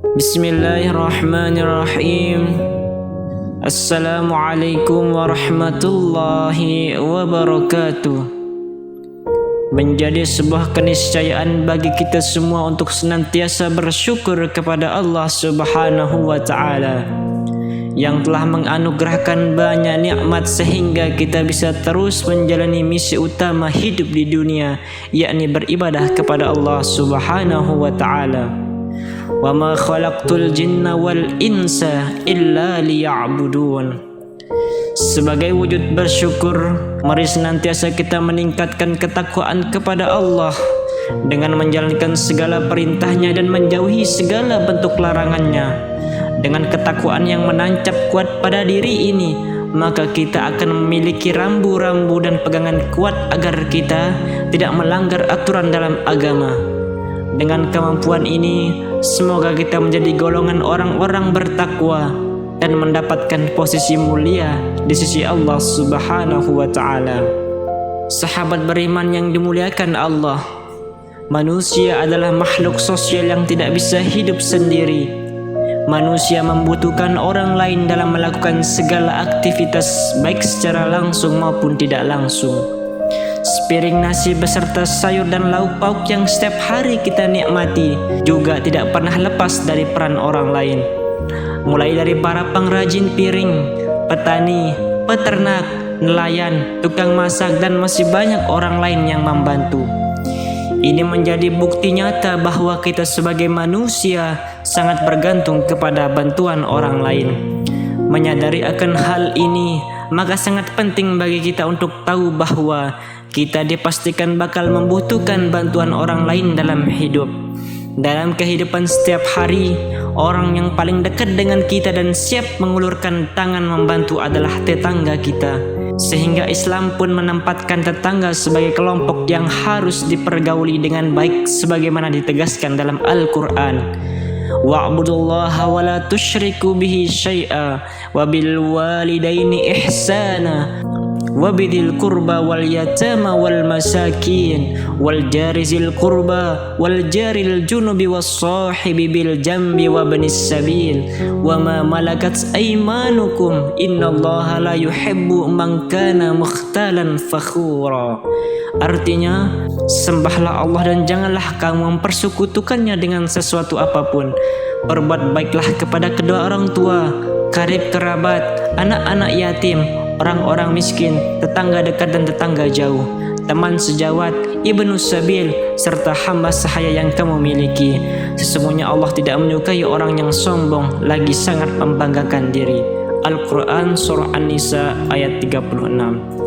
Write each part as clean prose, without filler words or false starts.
Bismillahirrahmanirrahim. Assalamualaikum warahmatullahi wabarakatuh. Menjadi sebuah keniscayaan bagi kita semua untuk senantiasa bersyukur kepada Allah Subhanahu wa Ta'ala yang telah menganugerahkan banyak nikmat sehingga kita bisa terus menjalani misi utama hidup di dunia, yakni beribadah kepada Allah Subhanahu wa Ta'ala. Wa ma khalaqtul jinna wal insa illa liya'budun. Sebagai wujud bersyukur, mari senantiasa kita meningkatkan ketakwaan kepada Allah dengan menjalankan segala perintahnya dan menjauhi segala bentuk larangannya. Dengan ketakwaan yang menancap kuat pada diri ini, maka kita akan memiliki rambu-rambu dan pegangan kuat agar kita tidak melanggar aturan dalam agama. Dengan kemampuan ini, semoga kita menjadi golongan orang-orang bertakwa dan mendapatkan posisi mulia di sisi Allah Subhanahu wa Ta'ala. Sahabat beriman yang dimuliakan Allah, manusia adalah makhluk sosial yang tidak bisa hidup sendiri. Manusia membutuhkan orang lain dalam melakukan segala aktivitas, baik secara langsung maupun tidak langsung. Sepiring nasi beserta sayur dan lauk pauk yang setiap hari kita nikmati juga tidak pernah lepas dari peran orang lain. Mulai dari para pengrajin piring, petani, peternak, nelayan, tukang masak, dan masih banyak orang lain yang membantu. Ini menjadi bukti nyata bahwa kita sebagai manusia sangat bergantung kepada bantuan orang lain. Menyadari akan hal ini, maka sangat penting bagi kita untuk tahu bahwa kita dipastikan bakal membutuhkan bantuan orang lain dalam hidup. Dalam kehidupan setiap hari, orang yang paling dekat dengan kita dan siap mengulurkan tangan membantu adalah tetangga kita. Sehingga Islam pun menempatkan tetangga sebagai kelompok yang harus dipergauli dengan baik sebagaimana ditegaskan dalam Al-Quran. Wa'budullaha wa la tusyriku bihi syai'a wa bil walidaini ihsana wabidil kurba wal yatama wal masakin wal jarizil kurba wal jaril junubi was sahibi bil jambi wa banis sabil wa ma malakat aymanukum innallaha la yuhibbu man kana mukhtalan fakhura. Artinya, sembahlah Allah dan janganlah kamu mempersekutukannya dengan sesuatu apapun. Berbuat baiklah kepada kedua orang tua, karib kerabat, anak-anak yatim, orang-orang miskin, tetangga dekat dan tetangga jauh, teman sejawat, ibnu sabil, serta hamba sahaya yang kamu miliki. Sesungguhnya Allah tidak menyukai orang yang sombong lagi sangat membanggakan diri. Al-Quran Surah An-Nisa ayat 36.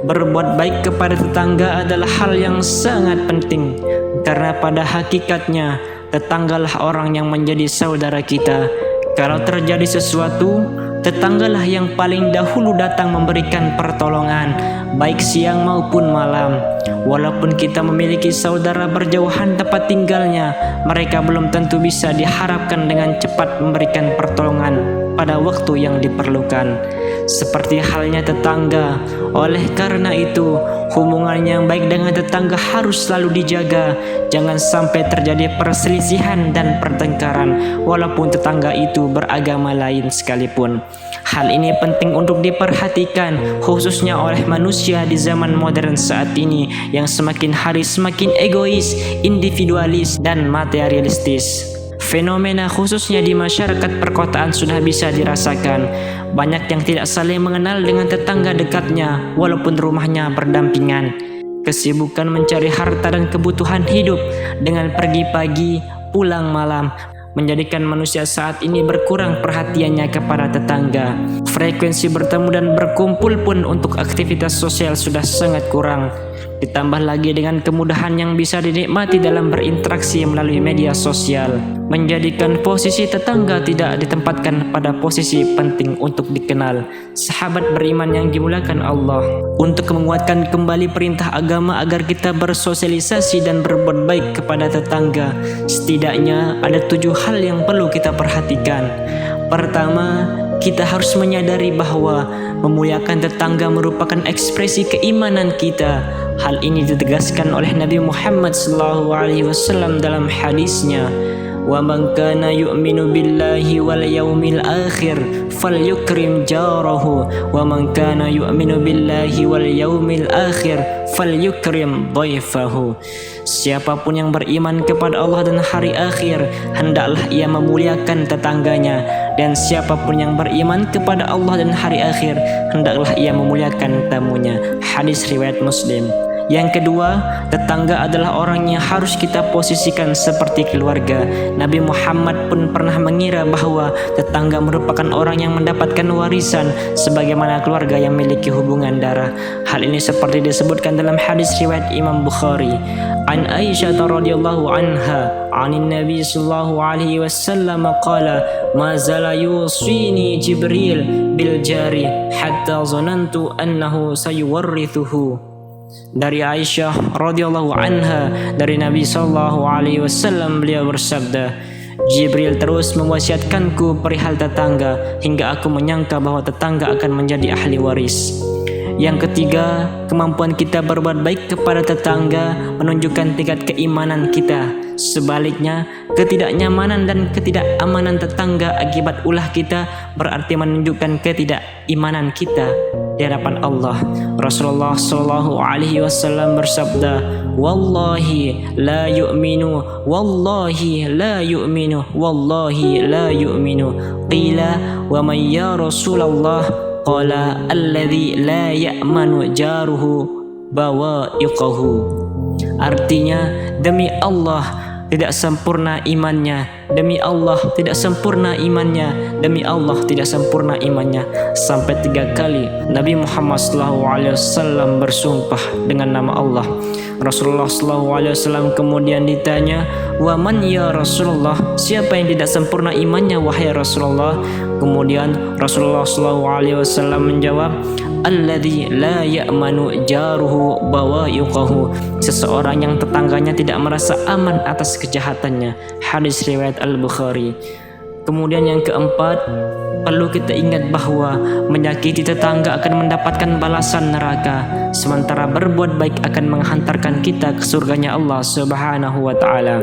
Berbuat baik kepada tetangga adalah hal yang sangat penting, karena pada hakikatnya tetanggalah orang yang menjadi saudara kita. Kalau terjadi sesuatu, tetanggalah yang paling dahulu datang memberikan pertolongan, baik siang maupun malam. Walaupun kita memiliki saudara berjauhan tempat tinggalnya, mereka belum tentu bisa diharapkan dengan cepat memberikan pertolongan pada waktu yang diperlukan. Seperti halnya tetangga. Oleh karena itu, hubungan yang baik dengan tetangga harus selalu dijaga. Jangan sampai terjadi perselisihan dan pertengkaran walaupun tetangga itu beragama lain sekalipun. Hal ini penting untuk diperhatikan, khususnya oleh manusia di zaman modern saat ini yang semakin hari semakin egois, individualis, dan materialistis. Fenomena khususnya di masyarakat perkotaan sudah bisa dirasakan. Banyak yang tidak saling mengenal dengan tetangga dekatnya walaupun rumahnya berdampingan. Kesibukan mencari harta dan kebutuhan hidup dengan pergi pagi, pulang malam menjadikan manusia saat ini berkurang perhatiannya kepada tetangga. Frekuensi bertemu dan berkumpul pun untuk aktivitas sosial sudah sangat kurang. Ditambah lagi dengan kemudahan yang bisa dinikmati dalam berinteraksi melalui media sosial, menjadikan posisi tetangga tidak ditempatkan pada posisi penting untuk dikenal. Sahabat beriman yang dimuliakan Allah, untuk menguatkan kembali perintah agama agar kita bersosialisasi dan berbuat baik kepada tetangga, setidaknya ada 7 hal yang perlu kita perhatikan. Pertama, kita harus menyadari bahwa memuliakan tetangga merupakan ekspresi keimanan kita. Hal ini ditegaskan oleh Nabi Muhammad SAW dalam hadisnya, ومن كان يؤمن بالله واليوم الآخر فليكرم جاره ومن كان يؤمن بالله واليوم الآخر فليكرم ضيفه. Siapapun yang beriman kepada Allah dan hari akhir, hendaklah ia memuliakan tetangganya, dan siapapun yang beriman kepada Allah dan hari akhir, hendaklah ia memuliakan tamunya. Hadis riwayat Muslim. Yang kedua, tetangga adalah orang yang harus kita posisikan seperti keluarga. Nabi Muhammad pun pernah mengira bahwa tetangga merupakan orang yang mendapatkan warisan sebagaimana keluarga yang memiliki hubungan darah. Hal ini seperti disebutkan dalam hadis riwayat Imam Bukhari. An Aisyah radhiyallahu anha, anin Nabi sallallahu alaihi wasallam qala, ma zala yusini Jibril bil jari hatta zanantu annahu sayuwarrithuhu. Dari Aisyah radhiyallahu anha, dari Nabi sallallahu alaihi wasallam, beliau bersabda, Jibril terus mewasiatkanku perihal tetangga hingga aku menyangka bahwa tetangga akan menjadi ahli waris. Yang ketiga, kemampuan kita berbuat baik kepada tetangga menunjukkan tingkat keimanan kita. Sebaliknya, ketidaknyamanan dan ketidakamanan tetangga akibat ulah kita berarti menunjukkan ketidakimanan kita di hadapan Allah. Rasulullah sallallahu alaihi wasallam bersabda, "Wallahi la yu'minu, wallahi la yu'minu, wallahi la yu'minu." Qila, "Wa man ya Rasulullah?" Qala, "Alladzi la ya'manu jaruhu bawa'iqahu." Artinya, demi Allah tidak sempurna imannya, demi Allah tidak sempurna imannya, demi Allah tidak sempurna imannya. Sampai 3 kali Nabi Muhammad SAW bersumpah dengan nama Allah. Rasulullah SAW kemudian ditanya, "Wa man ya Rasulullah?" Siapa yang tidak sempurna imannya wahai Rasulullah? Kemudian Rasulullah SAW menjawab, "Alladzi la ya'manu jaruhu bawa'iqahu." Seseorang yang tetangganya tidak merasa aman atas kejahatannya. Hadis riwayat Al-Bukhari. Kemudian yang keempat, perlu kita ingat bahwa menyakiti tetangga akan mendapatkan balasan neraka, sementara berbuat baik akan menghantarkan kita ke surganya Allah Subhanahu wa taala.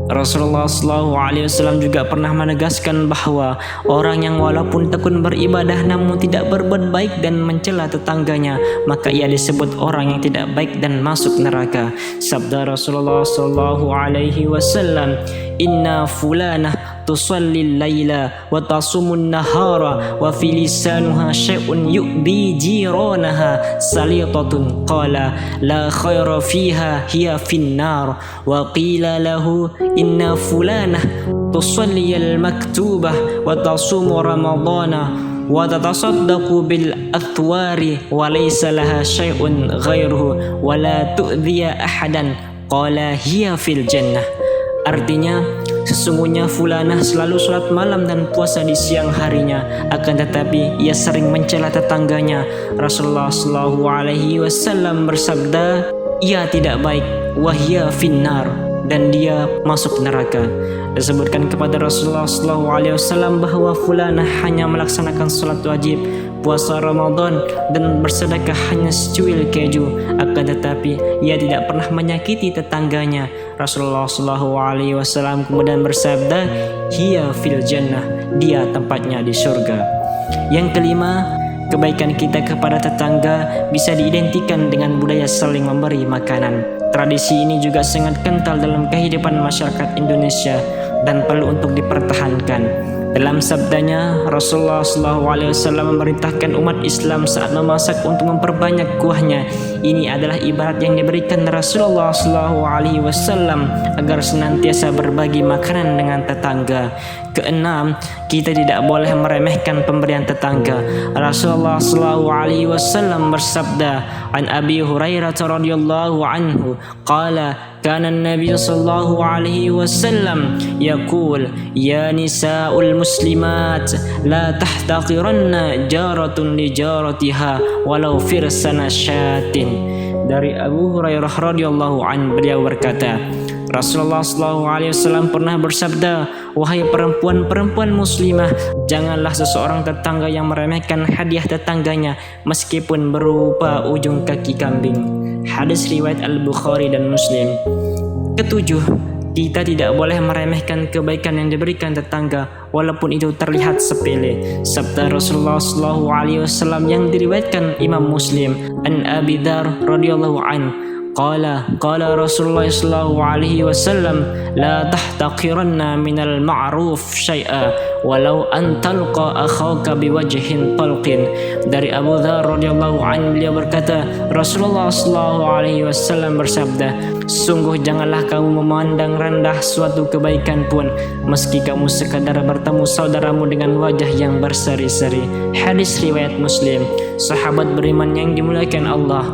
Rasulullah SAW juga pernah menegaskan bahwa orang yang walaupun tekun beribadah namun tidak berbuat baik dan mencela tetangganya, maka ia disebut orang yang tidak baik dan masuk neraka. Sabda Rasulullah SAW, "Inna fulanah tusalli al-laila wa tasumun nahara wa fi lisanuha syai'un yu'bi jiranaha salitatun." Qala, "La khaira fiha hiya finnar." Wa qila lahu, "Inna fulanah tusalli al-maktubah wa tasumu ramadana wa tatasaddaqu bil athwari wa laysa laha syai'un ghairuhu wa la tu'dhiya ahadan." Qala, "Hiya fil jannah." Artinya, sesungguhnya fulanah selalu sholat malam dan puasa di siang harinya, akan tetapi ia sering mencela tetangganya. Rasulullah SAW bersabda, "Ia tidak baik, wahya finnar," dan dia masuk neraka. Disebutkan kepada Rasulullah SAW bahwa fulanah hanya melaksanakan sholat wajib, puasa Ramadan, dan bersedekah hanya secuil keju, akan tetapi ia tidak pernah menyakiti tetangganya. Rasulullah SAW kemudian bersabda, "Hiya fil jannah," dia tempatnya di surga. Yang kelima, kebaikan kita kepada tetangga bisa diidentikan dengan budaya saling memberi makanan. Tradisi ini juga sangat kental dalam kehidupan masyarakat Indonesia dan perlu untuk dipertahankan. Dalam sabdanya, Rasulullah SAW memerintahkan umat Islam saat memasak untuk memperbanyak kuahnya. Ini adalah ibarat yang diberikan Rasulullah SAW agar senantiasa berbagi makanan dengan tetangga. Keenam, kita tidak boleh meremehkan pemberian tetangga. Rasulullah SAW bersabda, "An Abi Hurairah radhiyallahu anhu qala, kana an-nabiy sallallahu alaihi wasallam yaqul, ya nisa'ul muslimat la tahtaqiranna jaratun li jaratiha walau firsana syatin." Dari Abu Hurairah radhiyallahu anhu, beliau berkata, Rasulullah SAW pernah bersabda, "Wahai perempuan-perempuan muslimah, janganlah seseorang tetangga yang meremehkan hadiah tetangganya meskipun berupa ujung kaki kambing." Hadis riwayat Al-Bukhari dan Muslim. Ketujuh, Kita tidak boleh meremehkan kebaikan yang diberikan tetangga walaupun itu terlihat sepele. Sabda Rasulullah SAW yang diriwayatkan Imam Muslim, an Abi Dzar radhiyallahu an, qala Rasulullah sallallahu alaihi wasallam, la tahtaqiranna minal ma'ruf syai'a walau an talqa akhaka biwajhin talqin. Dari Abu Dzar radhiyallahu anhu, beliau berkata, Rasulullah sallallahu alaihi wasallam bersabda, sungguh janganlah kamu memandang rendah suatu kebaikan pun meski kamu sekadar bertemu saudaramu dengan wajah yang berseri-seri. Hadis riwayat Muslim. Sahabat beriman yang dimuliakan Allah,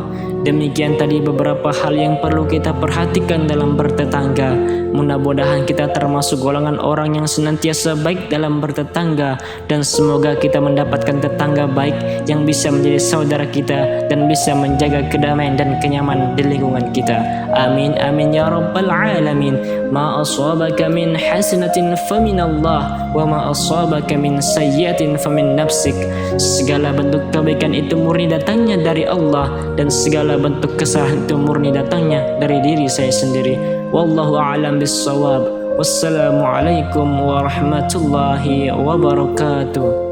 demikian tadi beberapa hal yang perlu kita perhatikan dalam bertetangga. Mudah-mudahan kita termasuk golongan orang yang senantiasa baik dalam bertetangga, dan semoga kita mendapatkan tetangga baik yang bisa menjadi saudara kita dan bisa menjaga kedamaian dan kenyamanan di lingkungan kita. Amin amin ya rabbal alamin. Ma asabaka min hasanatin faminallah wa ma asabaka min sayyiatin famin nafsik. Segala bentuk kebaikan itu murni datangnya dari Allah, dan segala bentuk kesalahan itu murni datangnya dari diri saya sendiri. Wallahu a'lam bissawab. Wassalamualaikum warahmatullahi wabarakatuh.